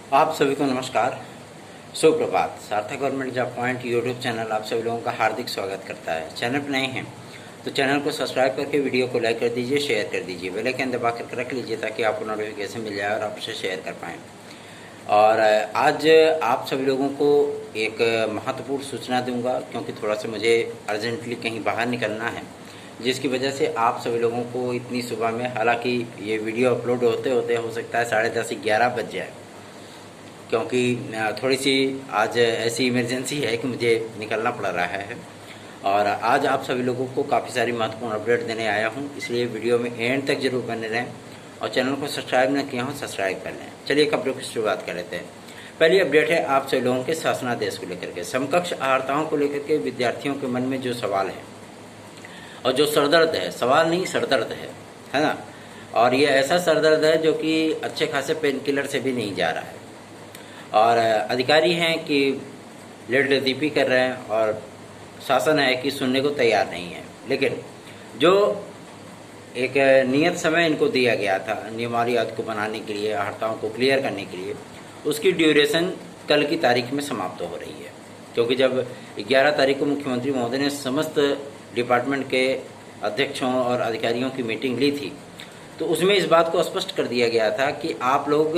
आप सभी को नमस्कार, सुप्रभात। सार्थक government job point YouTube channel आप सभी लोगों का हार्दिक स्वागत करता है। चैनल पर नए हैं तो चैनल को सब्सक्राइब करके वीडियो को लाइक कर दीजिए, शेयर कर दीजिए, बेल आइकन दबा कर रख लीजिए ताकि आपको नोटिफिकेशन मिल जाए और आप उसे शेयर कर पाएँ। और आज आप सभी लोगों को एक महत्वपूर्ण सूचना दूंगा क्योंकि थोड़ा सा मुझे अर्जेंटली कहीं बाहर निकलना है, जिसकी वजह से आप सभी लोगों को इतनी सुबह में, हालांकि ये वीडियो अपलोड होते होते हो सकता है 10:30 11 बज जाए, क्योंकि थोड़ी सी आज ऐसी इमरजेंसी है कि मुझे निकलना पड़ रहा है। और आज आप सभी लोगों को काफ़ी सारी महत्वपूर्ण अपडेट देने आया हूं, इसलिए वीडियो में एंड तक जरूर बने रहें और चैनल को सब्सक्राइब न किया हो सब्सक्राइब कर लें। चलिए एक अपडेट की शुरुआत कर लेते हैं। पहली अपडेट है आप सभी लोगों के शासनादेश को लेकर के, समकक्ष अहर्ताओं को लेकर के विद्यार्थियों के मन में जो सवाल है और जो सरदर्द है, सवाल नहीं सरदर्द है ना। और ये ऐसा सरदर्द है जो कि अच्छे खासे पेन किलर से भी नहीं जा रहा है। और अधिकारी हैं कि लेट लतीफ़ी कर रहे हैं और शासन है कि सुनने को तैयार नहीं है। लेकिन जो एक नियत समय इनको दिया गया था नियमावली आदि को बनाने के लिए, हड़तालों को क्लियर करने के लिए, उसकी ड्यूरेशन कल की तारीख में समाप्त हो रही है। क्योंकि जब 11 तारीख को मुख्यमंत्री महोदय ने समस्त डिपार्टमेंट के अध्यक्षों और अधिकारियों की मीटिंग ली थी, तो उसमें इस बात को स्पष्ट कर दिया गया था कि आप लोग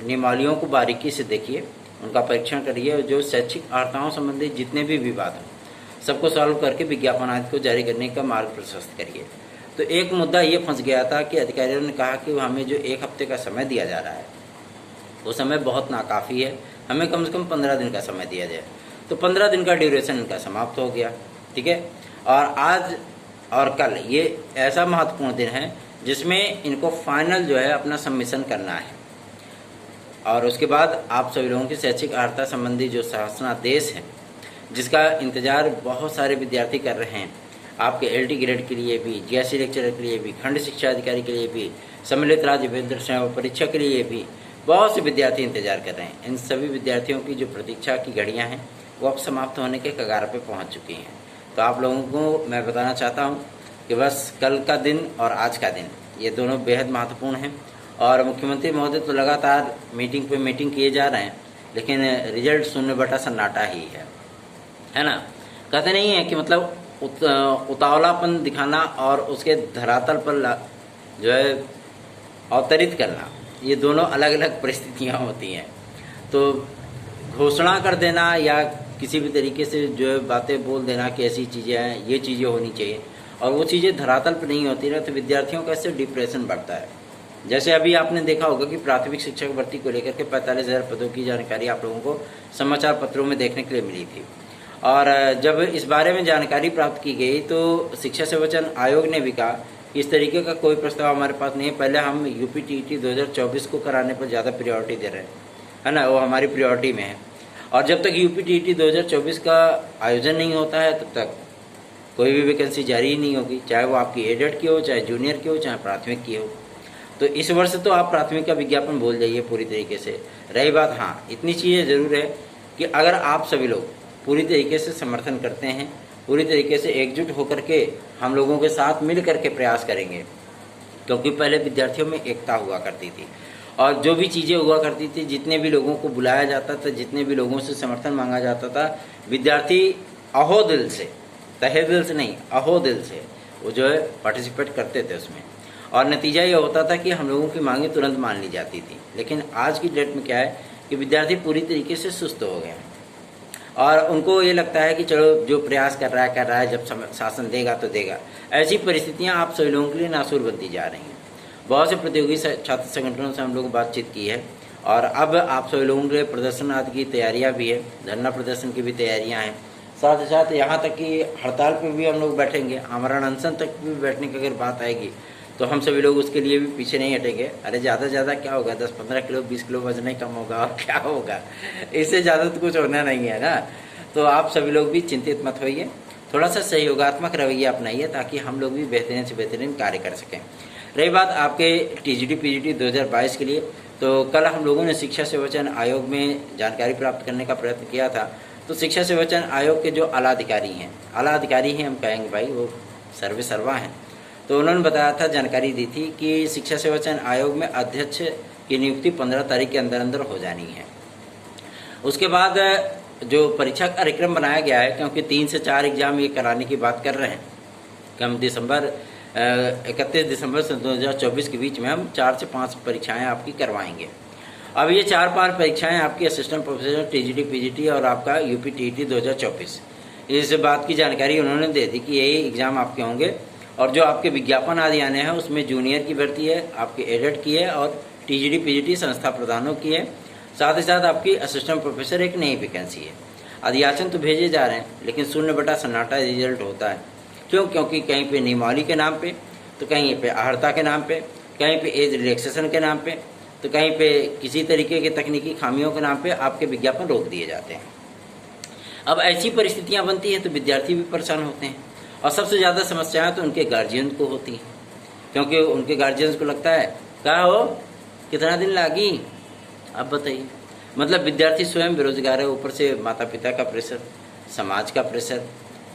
नियमावलियों को बारीकी से देखिए, उनका परीक्षण करिए और जो शैक्षिक अर्हताओं संबंधी जितने भी विवाद हों सबको सॉल्व करके विज्ञापन आदि को जारी करने का मार्ग प्रशस्त करिए। तो एक मुद्दा ये फंस गया था कि अधिकारियों ने कहा कि हमें जो 1 हफ्ते का समय दिया जा रहा है वो समय बहुत नाकाफ़ी है, हमें कम से कम 15 दिन का समय दिया जाए। तो 15 दिन का ड्यूरेशन इनका समाप्त हो गया, ठीक है। और आज और कल ये ऐसा महत्वपूर्ण दिन है जिसमें इनको फाइनल जो है अपना सबमिशन करना है। और उसके बाद आप सभी लोगों की शैक्षिक अर्हता संबंधी जो शासनादेश है, जिसका इंतजार बहुत सारे विद्यार्थी कर रहे हैं, आपके LD ग्रेड के लिए भी, GSC लेक्चरर के लिए भी, खंड शिक्षा अधिकारी के लिए भी, सम्मिलित राज्य विद्यालय सेवा परीक्षा के लिए भी बहुत से विद्यार्थी इंतजार कर रहे हैं। इन सभी विद्यार्थियों की जो प्रतीक्षा की घड़ियां हैं वो अब समाप्त होने के कगार पर पहुंच चुकी हैं। तो आप लोगों को मैं बताना चाहता हूं कि बस कल का दिन और आज का दिन ये दोनों बेहद महत्वपूर्ण हैं। और मुख्यमंत्री महोदय तो लगातार मीटिंग पे मीटिंग किए जा रहे हैं, लेकिन रिजल्ट शून्य बटा सन्नाटा ही है ना। कहते नहीं है कि मतलब उतावलापन दिखाना और उसके धरातल पर जो है अवतरित करना, ये दोनों अलग अलग परिस्थितियाँ होती हैं। तो घोषणा कर देना या किसी भी तरीके से जो है बातें बोल देना कि ऐसी चीज़ें हैं, ये चीज़ें होनी चाहिए, और वो चीज़ें धरातल पर नहीं होती ना, तो विद्यार्थियों का इससे डिप्रेशन बढ़ता है। जैसे अभी आपने देखा होगा कि प्राथमिक शिक्षक भर्ती को लेकर के 45,000 पदों की जानकारी आप लोगों को समाचार पत्रों में देखने के लिए मिली थी। और जब इस बारे में जानकारी प्राप्त की गई तो शिक्षा सेवाचयन आयोग ने भी कहा कि इस तरीके का कोई प्रस्ताव हमारे पास नहीं है, पहले हम UPTET 2024 को कराने पर ज़्यादा प्रायोरिटी दे रहे हैं, है ना, वो हमारी प्रायोरिटी में है। और जब तक UPTET 2024 का आयोजन नहीं होता है तब तक कोई भी वैकेंसी जारी ही नहीं होगी, चाहे वो आपकी एडेड की हो, चाहे जूनियर की हो, चाहे प्राथमिक की हो। तो इस वर्ष तो आप प्राथमिक का विज्ञापन भूल जाइए पूरी तरीके से। रही बात, हाँ इतनी चीज़ें ज़रूर है कि अगर आप सभी लोग पूरी तरीके से समर्थन करते हैं, पूरी तरीके से एकजुट होकर के हम लोगों के साथ मिल करके प्रयास करेंगे, क्योंकि पहले विद्यार्थियों में एकता हुआ करती थी और जो भी चीज़ें हुआ करती थी, जितने भी लोगों को बुलाया जाता था, जितने भी लोगों से समर्थन मांगा जाता था, विद्यार्थी अहो दिल से, तहे दिल से नहीं, अहो दिल से वो जो है पार्टिसिपेट करते थे उसमें। और नतीजा ये होता था कि हम लोगों की मांगें तुरंत मान ली जाती थी। लेकिन आज की डेट में क्या है कि विद्यार्थी पूरी तरीके से सुस्त हो गए हैं और उनको ये लगता है कि चलो जो प्रयास कर रहा है, जब शासन देगा तो देगा। ऐसी परिस्थितियां आप सभी लोगों के लिए नासूर बनती जा रही हैं। बहुत से प्रतियोगी छात्र संगठनों से हम लोग बातचीत की है और अब आप सभी लोगों के लिए प्रदर्शन आदि की तैयारियां भी है, धरना प्रदर्शन की भी तैयारियां हैं। साथ ही साथ यहाँ तक कि हड़ताल पर भी हम लोग बैठेंगे, आमरण अनशन तक भी बैठने की अगर बात आएगी तो हम सभी लोग उसके लिए भी पीछे नहीं हटेंगे। अरे ज़्यादा से ज़्यादा क्या होगा, 10-15 किलो 20 किलो वजन ही कम होगा और क्या होगा, इससे ज़्यादा तो कुछ होना नहीं है ना। तो आप सभी लोग भी चिंतित मत होइए, थोड़ा सा सहयोगात्मक रवैया अपनाइए ताकि हम लोग भी बेहतरीन से बेहतरीन कार्य कर सकें। रही बात आपके TGT PGT 2022 के लिए, तो कल हम लोगों ने शिक्षा सेवाचयन आयोग में जानकारी प्राप्त करने का प्रयत्न किया था। तो शिक्षा सेवाचयन आयोग के जो आला अधिकारी हैं हम कहेंगे भाई, वो सर्वे सर्वा हैं, तो उन्होंने बताया था, जानकारी दी थी कि शिक्षा सेवाचयन आयोग में अध्यक्ष कि नियुक्ति 15 तारीख के अंदर अंदर हो जानी है। उसके बाद जो परीक्षा कार्यक्रम बनाया गया है, क्योंकि 3 से 4 एग्जाम ये कराने की बात कर रहे हैं कि हम 31 दिसंबर से 2024 के बीच में हम 4 से 5 परीक्षाएं आपकी करवाएंगे। अब ये 4-5 परीक्षाएं आपकी असिस्टेंट प्रोफेसर, टीजीटी, पीजीटी और आपका यूपी टीईटी 2024, इस बात की जानकारी उन्होंने दे दी कि यही एग्ज़ाम आपके होंगे। और जो आपके विज्ञापन आदि आने हैं उसमें जूनियर की भर्ती है, आपके एडेड की है और टीजीटी पीजीटी संस्था प्रधानों की है। साथ ही साथ आपकी असिस्टेंट प्रोफेसर एक नई वैकेंसी है। अधियाचन तो भेजे जा रहे हैं, लेकिन शून्य बटा सन्नाटा रिजल्ट होता है। क्यों? क्योंकि कहीं पे नियमावली के नाम पे, तो कहीं पे आहर्ता के नाम पे, कहीं पे एज रिलैक्सेशन के नाम पे, तो कहीं पे किसी तरीके के तकनीकी खामियों के नाम पे आपके विज्ञापन रोक दिए जाते हैं। अब ऐसी परिस्थितियां बनती हैं तो विद्यार्थी भी परेशान होते हैं, और सबसे ज़्यादा समस्याएं तो उनके गार्जियन को होती हैं, क्योंकि उनके गार्जियंस को लगता है क्या हो कितना दिन लागी। अब बताइए, मतलब विद्यार्थी स्वयं बेरोजगार है, ऊपर से माता पिता का प्रेशर, समाज का प्रेशर,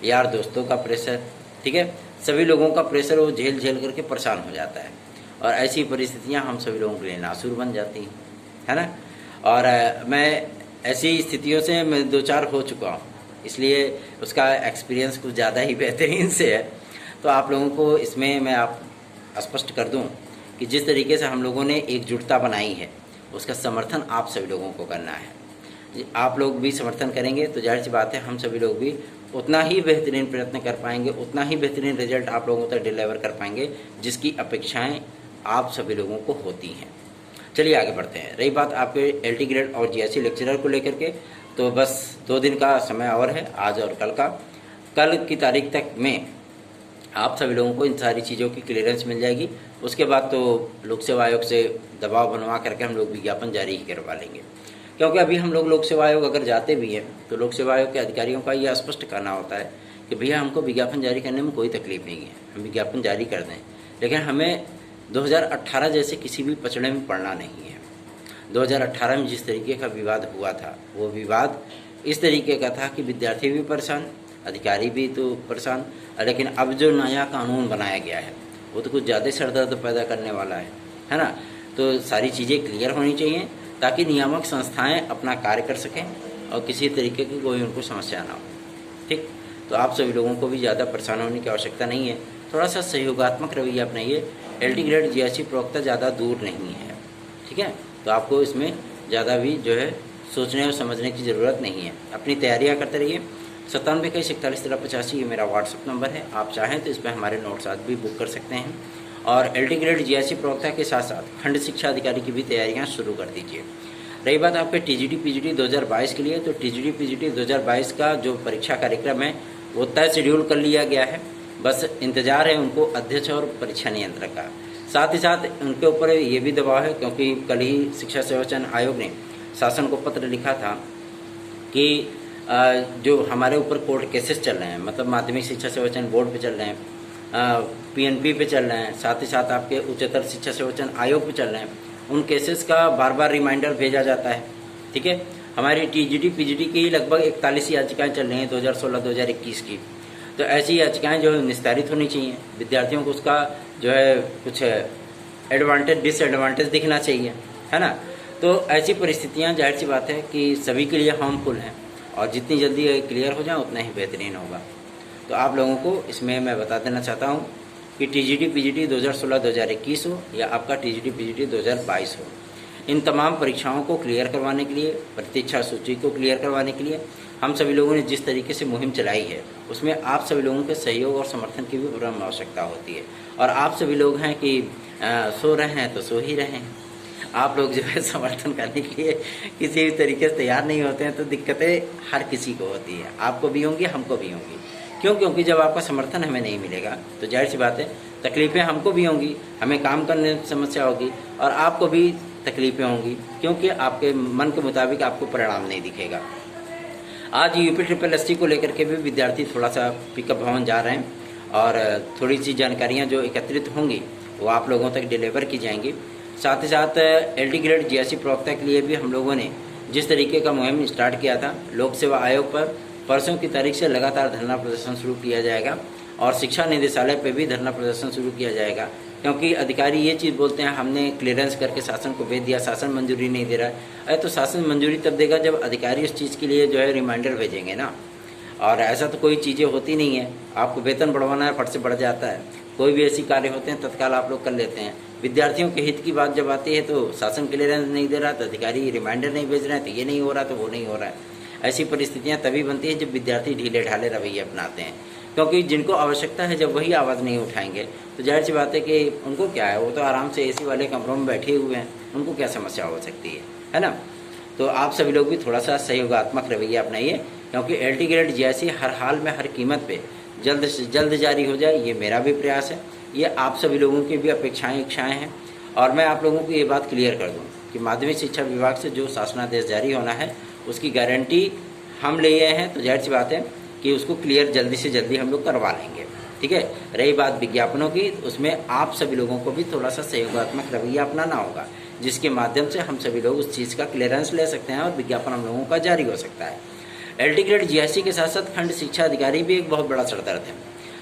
यार दोस्तों का प्रेशर, ठीक है, सभी लोगों का प्रेशर वो झेल झेल करके परेशान हो जाता है। और ऐसी परिस्थितियां हम सभी लोगों के लिए नासूर बन जाती हैं, है ना। और मैं ऐसी स्थितियों से मैं 2-4 हो चुका हूँ, इसलिए उसका एक्सपीरियंस कुछ ज़्यादा ही बेहतरीन से है। तो आप लोगों को इसमें मैं आप स्पष्ट कर दूं कि जिस तरीके से हम लोगों ने एकजुटता बनाई है उसका समर्थन आप सभी लोगों को करना है। आप लोग भी समर्थन करेंगे तो जाहिर सी बात है हम सभी लोग भी उतना ही बेहतरीन प्रयत्न कर पाएंगे, उतना ही बेहतरीन रिजल्ट आप लोगों तक डिलीवर कर पाएंगे जिसकी अपेक्षाएं आप सभी लोगों को होती हैं। चलिए आगे बढ़ते हैं। रही बात आपके एलटी ग्रेड और जीएससी लेक्चरर को लेकर के, तो बस 2 दिन का समय और है, आज और कल का। कल की तारीख तक में आप सभी लोगों को इन सारी चीज़ों की क्लियरेंस मिल जाएगी। उसके बाद तो लोक सेवा आयोग से दबाव बनवा करके हम लोग विज्ञापन जारी ही करवा लेंगे, क्योंकि अभी हम लोग लोक सेवा आयोग अगर जाते भी हैं तो लोक सेवा आयोग के अधिकारियों का यह स्पष्ट करना होता है कि भैया हमको विज्ञापन जारी करने में कोई तकलीफ नहीं है, हम विज्ञापन जारी कर दें, लेकिन हमें 2018 जैसे किसी भी पचड़े में पड़ना नहीं है। 2018 में जिस तरीके का विवाद हुआ था वो विवाद इस तरीके का था कि विद्यार्थी भी परेशान, अधिकारी भी तो परेशान, लेकिन अब जो नया कानून बनाया गया है वो तो कुछ ज़्यादा सरदर्द पैदा करने वाला है ना। तो सारी चीज़ें क्लियर होनी चाहिए ताकि नियामक संस्थाएं अपना कार्य कर सकें और किसी तरीके की कोई उनको समस्या ना हो। ठीक, तो आप सभी लोगों को भी ज़्यादा परेशान होने की आवश्यकता नहीं है, थोड़ा सा सहयोगात्मक रवैया अपनाइए। एलटी ग्रेड जीएससी प्रवक्ता ज़्यादा दूर नहीं है, ठीक है, तो आपको इसमें ज़्यादा भी जो है सोचने और समझने की ज़रूरत नहीं है। अपनी तैयारियां करते रहिए। 9721411385 ये मेरा व्हाट्सअप नंबर है, आप चाहें तो इस पर हमारे नोट्स आज भी बुक कर सकते हैं। और एलटी ग्रेड जीएससी प्रवक्ता के साथ साथ खंड शिक्षा अधिकारी की भी तैयारियां शुरू कर दीजिए। रही बात आपके टीजीटी पीजीटी 2022 के लिए, तो टीजीटी पीजीटी 2022 का जो परीक्षा कार्यक्रम है वो तय शेड्यूल कर लिया गया है, बस इंतजार है उनको अध्यक्ष और परीक्षा नियंत्रक का। साथ ही साथ उनके ऊपर ये भी दबाव है क्योंकि कल ही शिक्षा सेवा चयन आयोग ने शासन को पत्र लिखा था कि जो हमारे ऊपर कोर्ट केसेस चल रहे हैं, मतलब माध्यमिक शिक्षा सेवा चयन बोर्ड पे चल रहे हैं, पीएनपी पे चल रहे हैं, साथ ही साथ आपके उच्चतर शिक्षा सेवा चयन आयोग पे चल रहे हैं, उन केसेस का बार बार रिमाइंडर भेजा जाता है। ठीक है, हमारी टीजीटी पीजीटी की लगभग 41 याचिकाएं चल रही हैं 2016-2021 की। तो ऐसी याचिकाएं जो है निस्तारित होनी चाहिए, विद्यार्थियों को उसका जो है कुछ एडवांटेज डिसएडवांटेज दिखना चाहिए, है ना। तो ऐसी परिस्थितियां जाहिर सी बात है कि सभी के लिए हार्मफुल हैं और जितनी जल्दी क्लियर हो जाए उतना ही बेहतरीन होगा। तो आप लोगों को इसमें मैं बता देना चाहता हूँ कि टीजीटी पीजीटी 2016-2021 हो या आपका टीजीटी पीजीटी 2022 हो, इन तमाम परीक्षाओं को क्लियर करवाने के लिए, प्रतीक्षा सूची को क्लियर करवाने के लिए हम सभी लोगों ने जिस तरीके से मुहिम चलाई है उसमें आप सभी लोगों के सहयोग और समर्थन की भी परम आवश्यकता होती है। और आप सभी लोग हैं कि सो रहे हैं तो सो ही रहे हैं, आप लोग जो है समर्थन करने के लिए किसी भी तरीके से तैयार नहीं होते हैं, तो दिक्कतें हर किसी को होती है, आपको भी होंगी, हमको भी होंगी। क्यों? क्योंकि जब आपका समर्थन हमें नहीं मिलेगा तो जाहिर सी बात है तकलीफ़ें हमको भी होंगी, हमें काम करने में समस्या होगी और आपको भी तकलीफ़ें होंगी, क्योंकि आपके मन के मुताबिक आपको परिणाम नहीं दिखेगा। आज यूपी SSST को लेकर के भी विद्यार्थी थोड़ा सा पिकअप भवन जा रहे हैं और थोड़ी सी जानकारियाँ जो एकत्रित होंगी वो आप लोगों तक डिलीवर की जाएंगी। साथ ही साथ एलटी ग्रेड जीएससी प्रवक्ता के लिए भी हम लोगों ने जिस तरीके का मुहिम स्टार्ट किया था, लोक सेवा आयोग पर परसों की तारीख से लगातार धरना प्रदर्शन शुरू किया जाएगा और शिक्षा निदेशालय पर भी धरना प्रदर्शन शुरू किया जाएगा। क्योंकि अधिकारी ये चीज़ बोलते हैं हमने क्लियरेंस करके शासन को भेज दिया, शासन मंजूरी नहीं दे रहा है। अरे तो शासन मंजूरी तब देगा जब अधिकारी उस चीज़ के लिए जो है रिमाइंडर भेजेंगे ना। और ऐसा तो कोई चीज़ें होती नहीं है, आपको वेतन बढ़वाना है फट से बढ़ जाता है, कोई भी ऐसी कार्य होते हैं तत्काल आप लोग कर लेते हैं। विद्यार्थियों के हित की बात जब आती है तो शासन क्लियरेंस नहीं दे रहा, तो अधिकारी रिमाइंडर नहीं भेज रहे हैं, तो ये नहीं हो रहा तो वो नहीं हो रहा है। ऐसी परिस्थितियाँ तभी बनती है जब विद्यार्थी ढीले ढाले रवैये अपनाते हैं, क्योंकि जिनको आवश्यकता है जब वही आवाज़ नहीं उठाएंगे तो जाहिर सी बात है कि उनको क्या है, वो तो आराम से एसी वाले कमरों में बैठे हुए हैं, उनको क्या समस्या हो सकती है ना। तो आप सभी लोग भी थोड़ा सा सहयोगात्मक रवैया अपनाइए, क्योंकि एलटी ग्रेड जीआईसी हर हाल में हर कीमत पे जल्द से जल्द जारी हो जाए, ये मेरा भी प्रयास है, ये आप सभी लोगों की भी अपेक्षाएं इच्छाएं हैं। और मैं आप लोगों को ये बात क्लियर कर दूं कि माध्यमिक शिक्षा विभाग से जो शासनादेश जारी होना है उसकी गारंटी हम ले आए हैं, तो जाहिर सी बात है कि उसको क्लियर जल्दी से जल्दी हम लोग करवा लेंगे। ठीक है, रही बात विज्ञापनों की, उसमें आप सभी लोगों को भी थोड़ा सा सहयोगात्मक रवैया अपनाना होगा, जिसके माध्यम से हम सभी लोग उस चीज़ का क्लियरेंस ले सकते हैं और विज्ञापन हम लोगों का जारी हो सकता है। एलटी ग्रेड जीआईसी के साथ साथ खंड शिक्षा अधिकारी भी एक बहुत बड़ा सरदर्द है।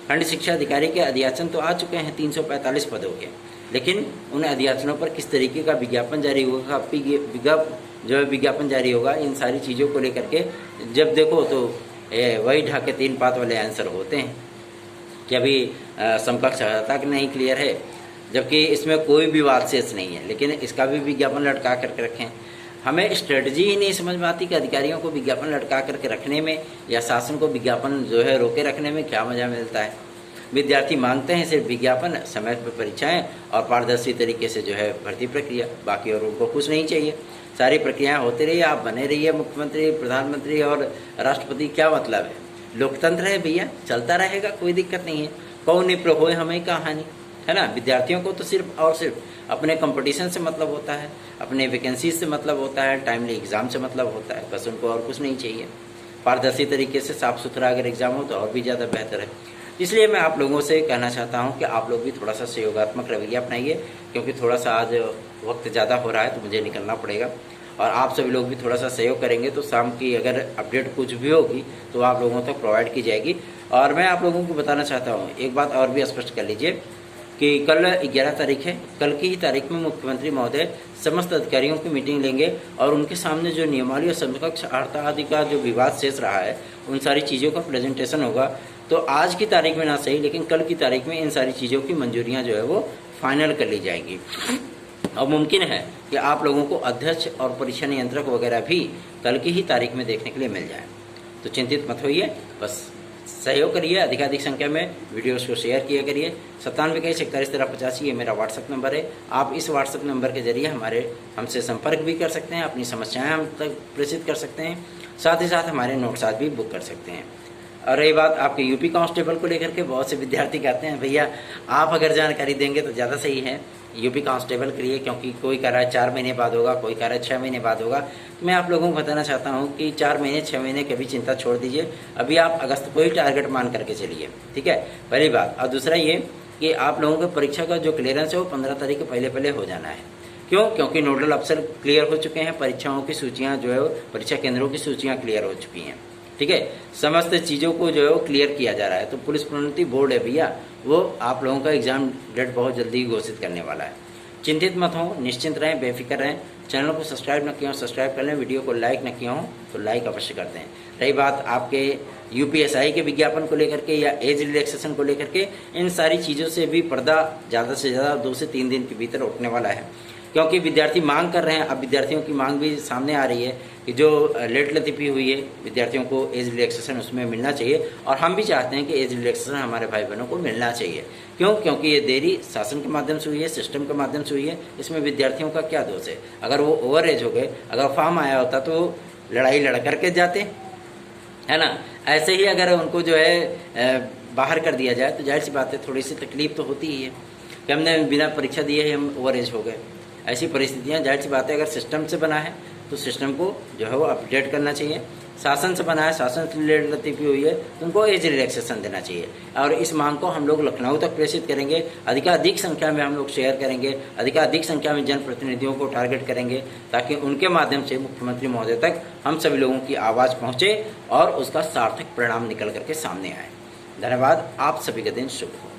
खंड शिक्षा अधिकारी के अध्यासन तो आ चुके हैं 345 पदों के, लेकिन उन अध्यासनों पर किस तरीके का विज्ञापन जारी होगा, जो है विज्ञापन जारी होगा, इन सारी चीज़ों को लेकर के जब देखो तो वही ढाके 3 पात वाले आंसर होते हैं कि अभी समकक्ष अर्हता नहीं क्लियर है, जबकि इसमें कोई भी बात शेष नहीं है, लेकिन इसका भी विज्ञापन लटका करके रखें। हमें स्ट्रेटजी ही नहीं समझ में आती कि अधिकारियों को विज्ञापन लटका करके रखने में या शासन को विज्ञापन जो है रोके रखने में क्या मजा मिलता है। विद्यार्थी मांगते हैं सिर्फ विज्ञापन, समय पर परीक्षाएं और पारदर्शी तरीके से जो है भर्ती प्रक्रिया, बाकी और उनको कुछ नहीं चाहिए। सारी प्रक्रियाएं होती रही, आप बने रहिए मुख्यमंत्री, प्रधानमंत्री और राष्ट्रपति, क्या मतलब है। लोकतंत्र है भैया, चलता रहेगा, कोई दिक्कत नहीं है। कौन निप्र हो हमें कहानी है ना। विद्यार्थियों को तो सिर्फ और सिर्फ अपने कंपटीशन से मतलब होता है, अपने वैकेंसी से मतलब होता है, टाइमली एग्जाम से मतलब होता है, बस उनको और कुछ नहीं चाहिए। पारदर्शी तरीके से साफ सुथरा अगर एग्जाम हो तो और भी ज़्यादा बेहतर है। इसलिए मैं आप लोगों से कहना चाहता हूं कि आप लोग भी थोड़ा सा सहयोगात्मक रवैया अपनाइए, क्योंकि थोड़ा सा आज वक्त ज़्यादा हो रहा है तो मुझे निकलना पड़ेगा, और आप सभी लोग भी थोड़ा सा सहयोग करेंगे तो शाम की अगर अपडेट कुछ भी होगी तो आप लोगों तक प्रोवाइड की जाएगी। और मैं आप लोगों को बताना चाहता हूँ, एक बात और भी स्पष्ट कर लीजिए कि कल 11 तारीख है, कल की ही तारीख में मुख्यमंत्री महोदय समस्त अधिकारियों की मीटिंग लेंगे और उनके सामने जो नियमावली और समकक्ष अर्हता आदि का जो विवाद शेष रहा है उन सारी चीज़ों का प्रेजेंटेशन होगा। तो आज की तारीख में ना सही, लेकिन कल की तारीख में इन सारी चीज़ों की मंजूरियाँ जो है वो फाइनल कर ली जाएंगी। और मुमकिन है कि आप लोगों को अध्यक्ष और परीक्षा नियंत्रक वगैरह भी कल की ही तारीख में देखने के लिए मिल जाए। तो चिंतित मत होइए, बस सहयोग करिए, अधिकाधिक संख्या में वीडियोस को शेयर किया करिए। 9721411385 ये मेरा व्हाट्सएप नंबर है। आप इस व्हाट्सएप नंबर के जरिए हमसे संपर्क भी कर सकते हैं, अपनी समस्याएं हम तक प्रेषित कर सकते हैं, साथ ही साथ हमारे नोट्स आज भी बुक कर सकते हैं। और रही बात आपके यूपी कांस्टेबल को लेकर के, बहुत से विद्यार्थी कहते हैं भैया आप अगर जानकारी देंगे तो ज़्यादा सही है यूपी कांस्टेबल के लिए, क्योंकि कोई कह रहा है 4 महीने बाद होगा, कोई कह रहा है 6 महीने बाद होगा। तो मैं आप लोगों को बताना चाहता हूं कि 4 महीने 6 महीने की भी चिंता छोड़ दीजिए, अभी आप अगस्त को ही टारगेट मान करके चलिए, ठीक है, पहली बात। और दूसरा ये कि आप लोगों के परीक्षा का जो क्लियरेंस है वो 15 तारीख के पहले हो जाना है। क्यों? क्योंकि नोडल अफसर क्लियर हो चुके हैं, परीक्षाओं की सूचियाँ जो है परीक्षा केंद्रों की सूचियाँ क्लियर हो चुकी हैं, ठीक है, समस्त चीज़ों को जो है वो क्लियर किया जा रहा है। तो पुलिस प्रोन्नति बोर्ड है भैया, वो आप लोगों का एग्जाम डेट बहुत जल्दी ही घोषित करने वाला है। चिंतित मत हो, निश्चिंत रहें, बेफिक्र रहें। चैनल को सब्सक्राइब न किया हो सब्सक्राइब कर लें, वीडियो को लाइक न किया हो तो लाइक अवश्य कर दें। रही बात आपके यूपीएसआई के विज्ञापन को लेकर के या एज रिलैक्सेशन को लेकर के, इन सारी चीज़ों से भी पर्दा ज़्यादा से ज़्यादा 2 से 3 दिन के भीतर उठने वाला है, क्योंकि विद्यार्थी मांग कर रहे हैं। अब विद्यार्थियों की मांग भी सामने आ रही है कि जो लेट लतीफ़ी हुई है विद्यार्थियों को एज रिलैक्सेशन उसमें मिलना चाहिए, और हम भी चाहते हैं कि एज रिलैक्सेशन हमारे भाई बहनों को मिलना चाहिए। क्यों? क्योंकि ये देरी शासन के माध्यम से हुई है, सिस्टम के माध्यम से हुई है, इसमें विद्यार्थियों का क्या दोष है। अगर वो ओवर एज हो गए, अगर फॉर्म आया होता तो लड़ाई लड़ करके जाते, है ना। ऐसे ही अगर उनको जो है बाहर कर दिया जाए तो जाहिर सी बात है थोड़ी सी तकलीफ तो होती ही है कि हमने बिना परीक्षा दिए ही हम ओवर एज हो गए। ऐसी परिस्थितियाँ जाहिर सी बात है, अगर सिस्टम से बना है तो सिस्टम को जो है वो अपडेट करना चाहिए। शासन से बना है, शासन से रिलेटेड लतीफ़ी हुई है तो उनको एज रिलैक्सेशन देना चाहिए। और इस मांग को हम लोग लखनऊ तक प्रेषित करेंगे, अधिकाधिक संख्या में हम लोग शेयर करेंगे, अधिकाधिक संख्या में जनप्रतिनिधियों को टारगेट करेंगे, ताकि उनके माध्यम से मुख्यमंत्री महोदय तक हम सभी लोगों की आवाज़ पहुँचे और उसका सार्थक परिणाम निकल करके सामने आए। धन्यवाद, आप सभी का दिन शुभ हो।